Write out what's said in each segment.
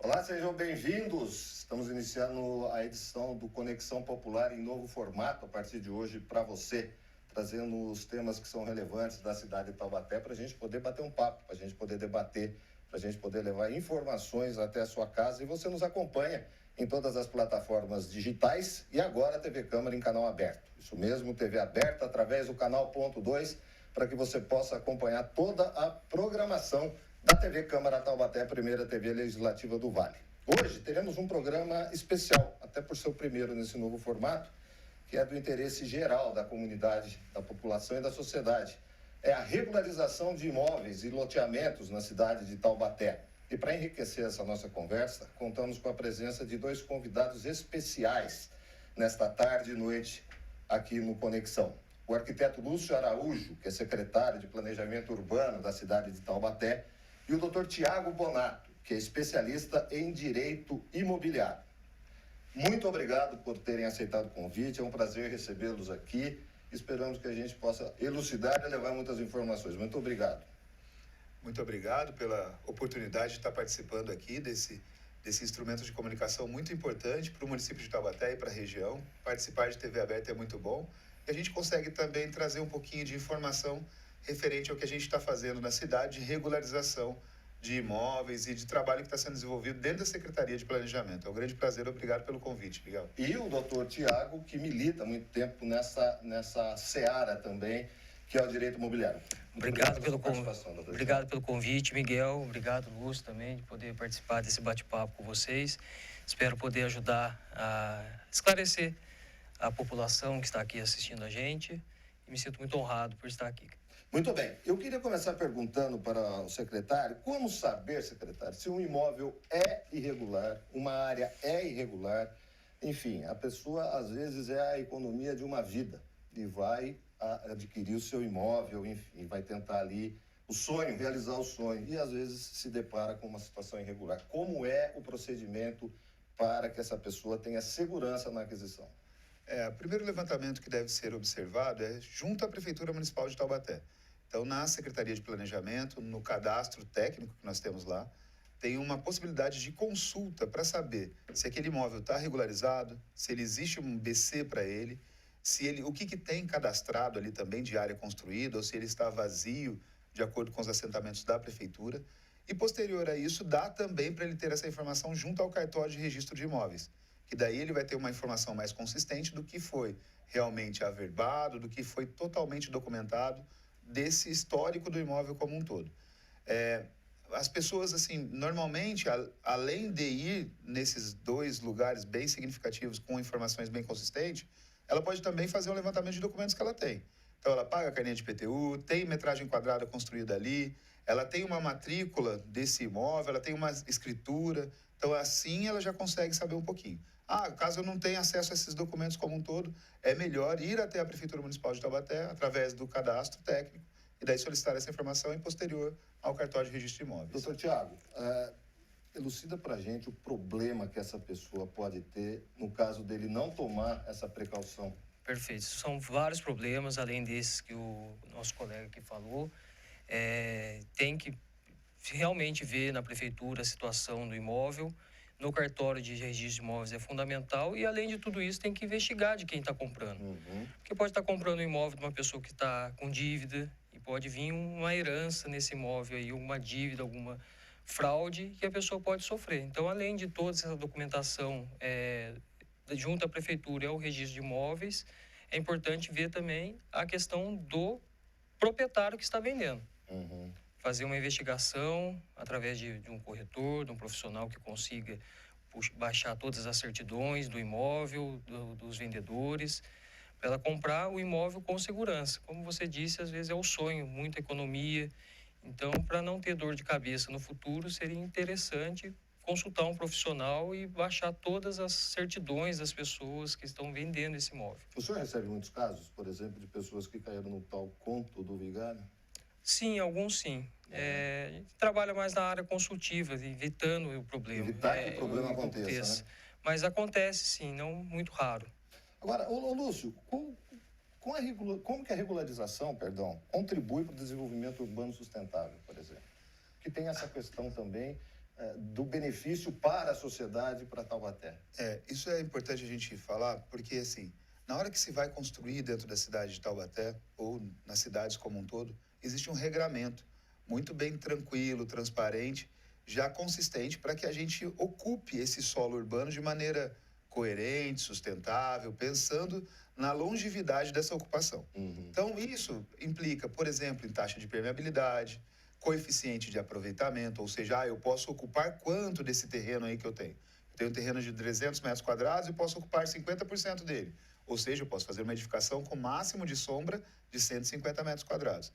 Olá, sejam bem-vindos. Estamos iniciando a edição do Conexão Popular em novo formato a partir de hoje para você, trazendo os temas que são relevantes da cidade de Taubaté para a gente poder bater um papo, para a gente poder debater, para a gente poder levar informações até a sua casa. E você nos acompanha em todas as plataformas digitais e agora a TV Câmara em canal aberto. Isso mesmo, TV aberta através do canal Ponto 2, para que você possa acompanhar toda a programação da TV Câmara Taubaté, a primeira TV legislativa do Vale. Hoje teremos um programa especial, até por ser o primeiro nesse novo formato, que é do interesse geral da comunidade, da população e da sociedade. É a regularização de imóveis e loteamentos na cidade de Taubaté. E para enriquecer essa nossa conversa, contamos com a presença de dois convidados especiais nesta tarde e noite aqui no Conexão. O arquiteto Lúcio Araújo, que é secretário de Planejamento Urbano da cidade de Taubaté, e o Dr. Tiago Bonato, que é especialista em direito imobiliário. Muito obrigado por terem aceitado o convite, é um prazer recebê-los aqui. Esperamos que a gente possa elucidar e levar muitas informações. Muito obrigado. Muito obrigado pela oportunidade de estar participando aqui desse instrumento de comunicação muito importante para o município de Taubaté e para a região. Participar de TV aberta é muito bom. E a gente consegue também trazer um pouquinho de informação referente ao que a gente está fazendo na cidade de regularização de imóveis e de trabalho que está sendo desenvolvido dentro da Secretaria de Planejamento. É um grande prazer, obrigado pelo convite, Miguel. E o doutor Tiago, que milita há muito tempo nessa seara também, que é o direito imobiliário. Obrigado pelo convite, Miguel. Obrigado, Lúcio, também, de poder participar desse bate-papo com vocês. Espero poder ajudar a esclarecer a população que está aqui assistindo a gente. E me sinto muito honrado por estar aqui. Muito bem. Eu queria começar perguntando para o secretário, como saber, secretário, se um imóvel é irregular, uma área é irregular, enfim, a pessoa às vezes é a economia de uma vida e vai adquirir o seu imóvel, enfim, vai tentar ali o sonho, realizar o sonho e às vezes se depara com uma situação irregular. Como é o procedimento para que essa pessoa tenha segurança na aquisição? O primeiro levantamento que deve ser observado é junto à Prefeitura Municipal de Taubaté. Então, na Secretaria de Planejamento, no cadastro técnico que nós temos lá, tem uma possibilidade de consulta para saber se aquele imóvel está regularizado, se ele existe um BC para ele, o que tem cadastrado ali também de área construída, ou se ele está vazio, de acordo com os assentamentos da Prefeitura. E, posterior a isso, dá também para ele ter essa informação junto ao cartório de registro de imóveis, que daí ele vai ter uma informação mais consistente do que foi realmente averbado, do que foi totalmente documentado, desse histórico do imóvel como um todo. As pessoas, assim, normalmente, além de ir nesses dois lugares bem significativos com informações bem consistentes, ela pode também fazer um levantamento de documentos que ela tem. Então, ela paga a carnê de IPTU, tem metragem quadrada construída ali, ela tem uma matrícula desse imóvel, ela tem uma escritura. Então, assim, ela já consegue saber um pouquinho. Caso eu não tenha acesso a esses documentos como um todo, é melhor ir até a Prefeitura Municipal de Taubaté, através do cadastro técnico, e daí solicitar essa informação e posterior ao cartório de registro de imóveis. Doutor Tiago, elucida para a gente o problema que essa pessoa pode ter no caso dele não tomar essa precaução. Perfeito. São vários problemas, além desses que o nosso colega aqui falou. Tem que realmente ver na Prefeitura a situação do imóvel. No cartório de registro de imóveis é fundamental e, além de tudo isso, tem que investigar de quem está comprando. Porque pode estar comprando um imóvel de uma pessoa que está com dívida e pode vir uma herança nesse imóvel aí, uma dívida, alguma fraude que a pessoa pode sofrer. Então, além de toda essa documentação junto à Prefeitura e ao registro de imóveis, é importante ver também a questão do proprietário que está vendendo. Fazer uma investigação através de um corretor, de um profissional que consiga baixar todas as certidões do imóvel, dos vendedores, para ela comprar o imóvel com segurança. Como você disse, às vezes é o sonho, muita economia. Então, para não ter dor de cabeça no futuro, seria interessante consultar um profissional e baixar todas as certidões das pessoas que estão vendendo esse imóvel. O senhor recebe muitos casos, por exemplo, de pessoas que caíram no tal conto do vigário? Sim, alguns sim. A gente trabalha mais na área consultiva, evitando o problema. Evitar que o problema aconteça, né? Mas acontece sim, não muito raro. Agora, Lúcio, como que a regularização, contribui para o desenvolvimento urbano sustentável, por exemplo? Que tem essa questão também do benefício para a sociedade, para Taubaté. Isso é importante a gente falar, porque assim, na hora que se vai construir dentro da cidade de Taubaté, ou nas cidades como um todo, existe um regramento muito bem tranquilo, transparente, já consistente para que a gente ocupe esse solo urbano de maneira coerente, sustentável, pensando na longevidade dessa ocupação. Então, isso implica, por exemplo, em taxa de permeabilidade, coeficiente de aproveitamento, ou seja, eu posso ocupar quanto desse terreno aí que eu tenho? Eu tenho um terreno de 300 metros quadrados e posso ocupar 50% dele. Ou seja, eu posso fazer uma edificação com máximo de sombra de 150 metros quadrados.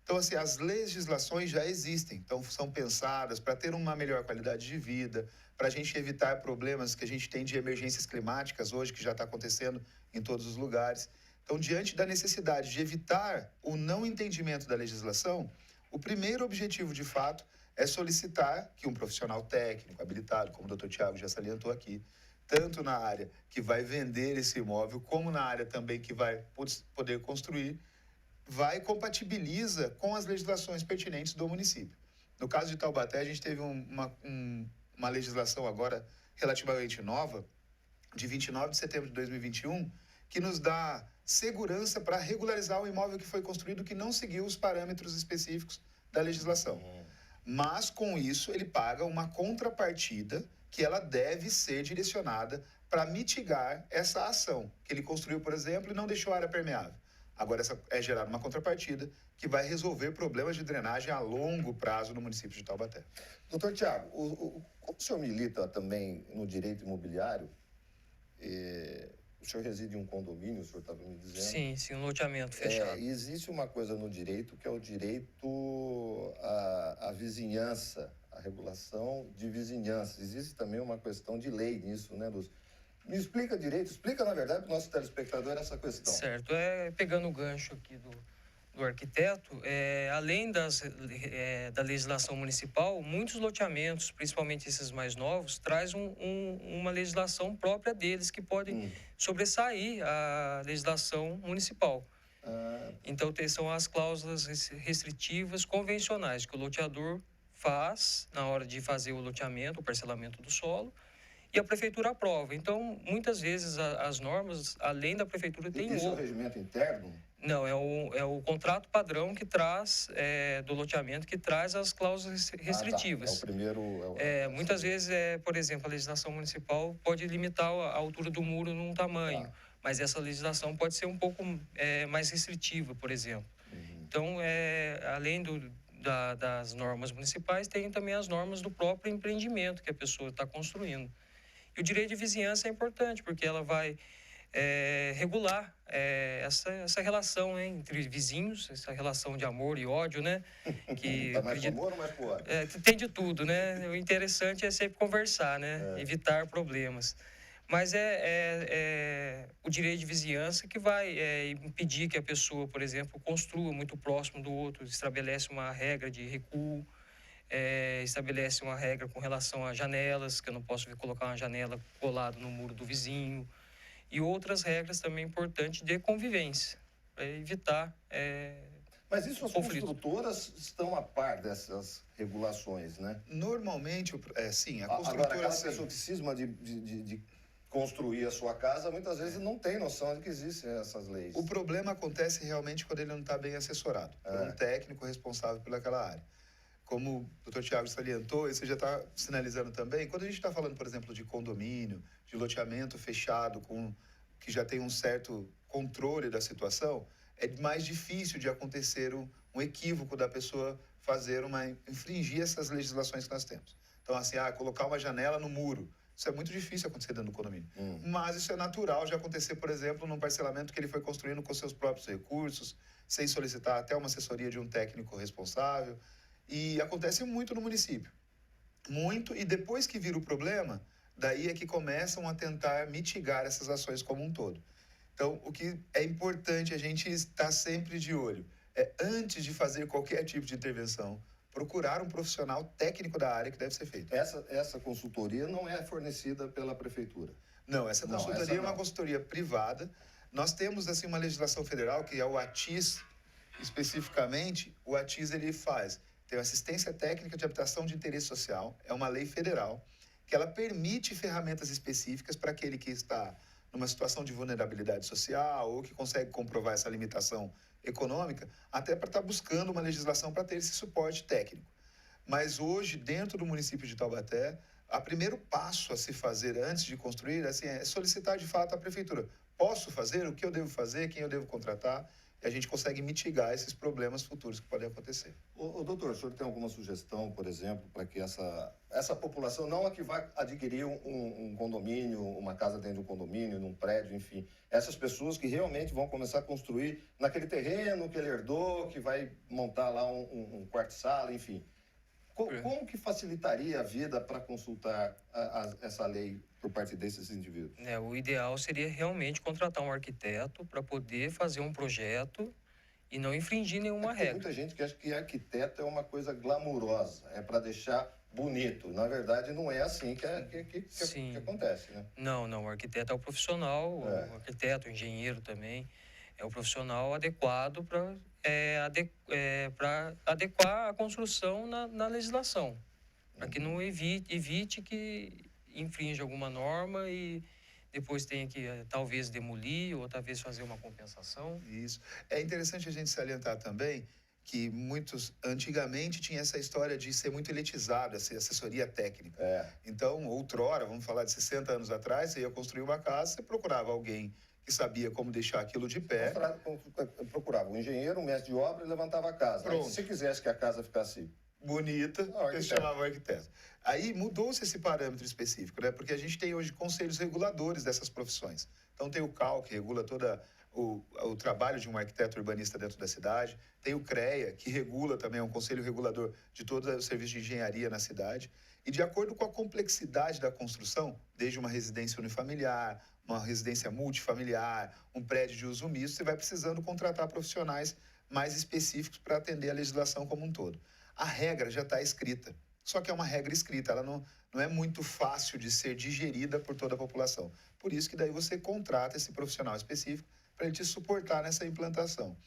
Então, assim, as legislações já existem, então são pensadas para ter uma melhor qualidade de vida, para a gente evitar problemas que a gente tem de emergências climáticas hoje, que já está acontecendo em todos os lugares. Então, diante da necessidade de evitar o não entendimento da legislação, o primeiro objetivo, de fato, é solicitar que um profissional técnico, habilitado, como o Dr. Tiago já salientou aqui, tanto na área que vai vender esse imóvel, como na área também que vai poder construir, vai e compatibiliza com as legislações pertinentes do município. No caso de Taubaté, a gente teve uma legislação agora relativamente nova, de 29 de setembro de 2021, que nos dá segurança para regularizar o imóvel que foi construído que não seguiu os parâmetros específicos da legislação. Mas, com isso, ele paga uma contrapartida que ela deve ser direcionada para mitigar essa ação que ele construiu, por exemplo, e não deixou a área permeável. Agora, essa é gerada uma contrapartida que vai resolver problemas de drenagem a longo prazo no município de Taubaté. Doutor Tiago, como o senhor milita também no direito imobiliário, o senhor reside em um condomínio, o senhor estava me dizendo? Sim, um loteamento fechado. E existe uma coisa no direito que é o direito à vizinhança, a regulação de vizinhança. Existe também uma questão de lei nisso, né, Lúcio? Me explica direito, explica, na verdade, para o nosso telespectador essa questão. Certo. Pegando o gancho aqui do arquiteto, além da legislação municipal, muitos loteamentos, principalmente esses mais novos, traz uma legislação própria deles que podem sobressair a legislação municipal. Então, são as cláusulas restritivas convencionais que o loteador faz na hora de fazer o loteamento, o parcelamento do solo, e a prefeitura aprova. Então, muitas vezes, as normas, além da prefeitura, tem Isso é o regimento interno? Não, é o contrato padrão que traz, do loteamento, que traz as cláusulas restritivas. É o primeiro... muitas vezes, por exemplo, a legislação municipal pode limitar a altura do muro num tamanho, mas essa legislação pode ser um pouco mais restritiva, por exemplo. Então, além das normas municipais, tem também as normas do próprio empreendimento que a pessoa está construindo. E o direito de vizinhança é importante, porque ela vai regular essa relação, né, entre vizinhos, essa relação de amor e ódio, né? Que tá mais pro amor ou mais pro ódio? Tem de tudo, né? O interessante é sempre conversar, né? Evitar problemas. Mas o direito de vizinhança que vai impedir que a pessoa, por exemplo, construa muito próximo do outro, estabelece uma regra de recuo, estabelece uma regra com relação a janelas, que eu não posso colocar uma janela colada no muro do vizinho, e outras regras também importantes de convivência, para evitar Mas isso as conflitos. construtoras estão a par dessas regulações, né? Normalmente, sim, a construtora... Agora, aquela pessoa que cisma de construir a sua casa, muitas vezes não tem noção de que existem essas leis. O problema acontece realmente quando ele não está bem assessorado por um técnico responsável pelaquela área. Como o Dr. Tiago salientou, e você já está sinalizando também, quando a gente está falando, por exemplo, de condomínio, de loteamento fechado, que já tem um certo controle da situação, é mais difícil de acontecer um equívoco da pessoa infringir essas legislações que nós temos. Então, assim, colocar uma janela no muro, isso é muito difícil acontecer dentro do condomínio. Mas isso é natural de acontecer, por exemplo, num parcelamento que ele foi construindo com seus próprios recursos, sem solicitar até uma assessoria de um técnico responsável. E acontece muito no município. Muito, e depois que vira o problema, daí é que começam a tentar mitigar essas ações como um todo. Então, o que é importante a gente estar sempre de olho é, antes de fazer qualquer tipo de intervenção, procurar um profissional técnico da área que deve ser feito. Essa consultoria não é fornecida pela prefeitura? Não, essa consultoria é uma consultoria privada. Nós temos, assim, uma legislação federal, que é o ATIS, especificamente. O ATIS, ele faz tem a assistência técnica de habitação de interesse social, é uma lei federal, que ela permite ferramentas específicas para aquele que está numa situação de vulnerabilidade social ou que consegue comprovar essa limitação econômica, até para estar buscando uma legislação para ter esse suporte técnico. Mas hoje, dentro do município de Taubaté, o primeiro passo a se fazer antes de construir assim, é solicitar de fato à prefeitura. Posso fazer? O que eu devo fazer? Quem eu devo contratar? E a gente consegue mitigar esses problemas futuros que podem acontecer. Doutor, o senhor tem alguma sugestão, por exemplo, para que essa população, não a que vai adquirir um condomínio, uma casa dentro de um condomínio, num prédio, enfim, essas pessoas que realmente vão começar a construir naquele terreno que ele herdou, que vai montar lá um quarto-sala, enfim. Como que facilitaria a vida para consultar essa lei por parte desses indivíduos? O ideal seria realmente contratar um arquiteto para poder fazer um projeto e não infringir nenhuma Tem regra. muita gente que acha que arquiteto é uma coisa glamurosa, é para deixar bonito. Na verdade, não é assim que acontece, né? Não, o arquiteto é o profissional, o arquiteto, o engenheiro também, é o profissional adequado para adequar a construção na legislação, para que não evite que infrinja alguma norma e depois tenha que talvez demolir ou talvez fazer uma compensação. Isso. É interessante a gente salientar também que antigamente tinha essa história de ser muito elitizado, essa assessoria técnica. Então, outrora, vamos falar de 60 anos atrás, você ia construir uma casa, você procurava alguém que sabia como deixar aquilo de pé. Procurava um engenheiro, um mestre de obra e levantava a casa. Aí, se quisesse que a casa ficasse bonita, eles chamavam arquiteto. Aí mudou-se esse parâmetro específico, né? Porque a gente tem hoje conselhos reguladores dessas profissões. Então tem o CAL, que regula todo o trabalho de um arquiteto urbanista dentro da cidade. Tem o CREA, que regula também, é um conselho regulador de todo o serviço de engenharia na cidade. E de acordo com a complexidade da construção, desde uma residência unifamiliar, uma residência multifamiliar, um prédio de uso misto, você vai precisando contratar profissionais mais específicos para atender a legislação como um todo. A regra já está escrita, só que é uma regra escrita, ela não é muito fácil de ser digerida por toda a população. Por isso que daí você contrata esse profissional específico para ele te suportar nessa implantação.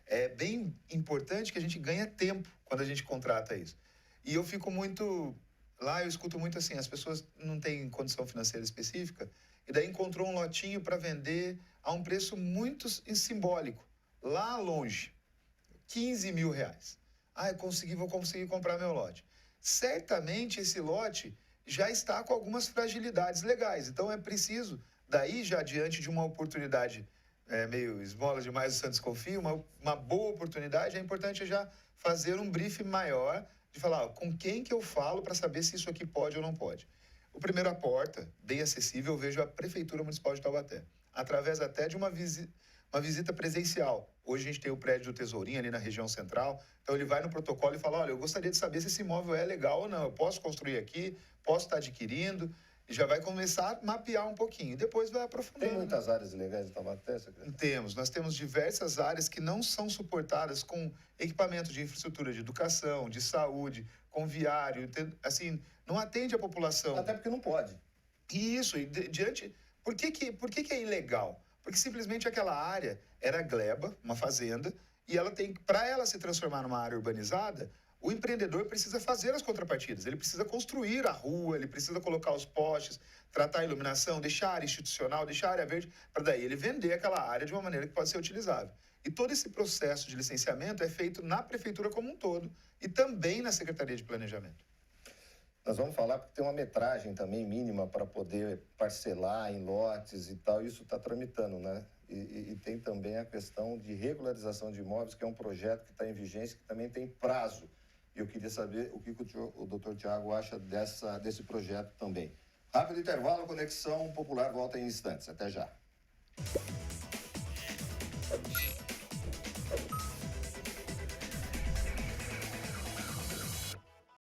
É bem importante que a gente ganhe tempo quando a gente contrata isso. E eu fico muito... Lá eu escuto muito assim, as pessoas não têm condição financeira específica e daí encontrou um lotinho para vender a um preço muito simbólico, lá longe, R$15.000. Vou conseguir comprar meu lote. Certamente esse lote já está com algumas fragilidades legais. Então é preciso, daí já diante de uma oportunidade meio esmola demais o Santos confia, uma boa oportunidade, é importante já fazer um briefing maior de falar com quem que eu falo para saber se isso aqui pode ou não pode. O primeiro a porta, bem acessível, eu vejo a Prefeitura Municipal de Taubaté, através até de uma visita presencial. Hoje a gente tem o prédio do Tesourinho ali na região central, então ele vai no protocolo e fala, olha, eu gostaria de saber se esse imóvel é legal ou não, eu posso construir aqui, posso estar adquirindo, e já vai começar a mapear um pouquinho, e depois vai aprofundando. Tem muitas áreas ilegais em Taubaté, secretário? Nós temos diversas áreas que não são suportadas com equipamento de infraestrutura de educação, de saúde, com viário, assim, não atende a população. Até porque não pode. Isso, e por que é ilegal? Porque simplesmente aquela área era gleba, uma fazenda, e para ela se transformar numa área urbanizada, o empreendedor precisa fazer as contrapartidas. Ele precisa construir a rua, ele precisa colocar os postes, tratar a iluminação, deixar a área institucional, deixar a área verde, para daí ele vender aquela área de uma maneira que pode ser utilizável. E todo esse processo de licenciamento é feito na prefeitura como um todo e também na Secretaria de Planejamento. Nós vamos falar porque tem uma metragem também mínima para poder parcelar em lotes e tal, isso está tramitando, né? E tem também a questão de regularização de imóveis, que é um projeto que está em vigência, que também tem prazo. E eu queria saber o que o doutor Tiago acha desse projeto também. Rápido intervalo, Conexão Popular volta em instantes. Até já.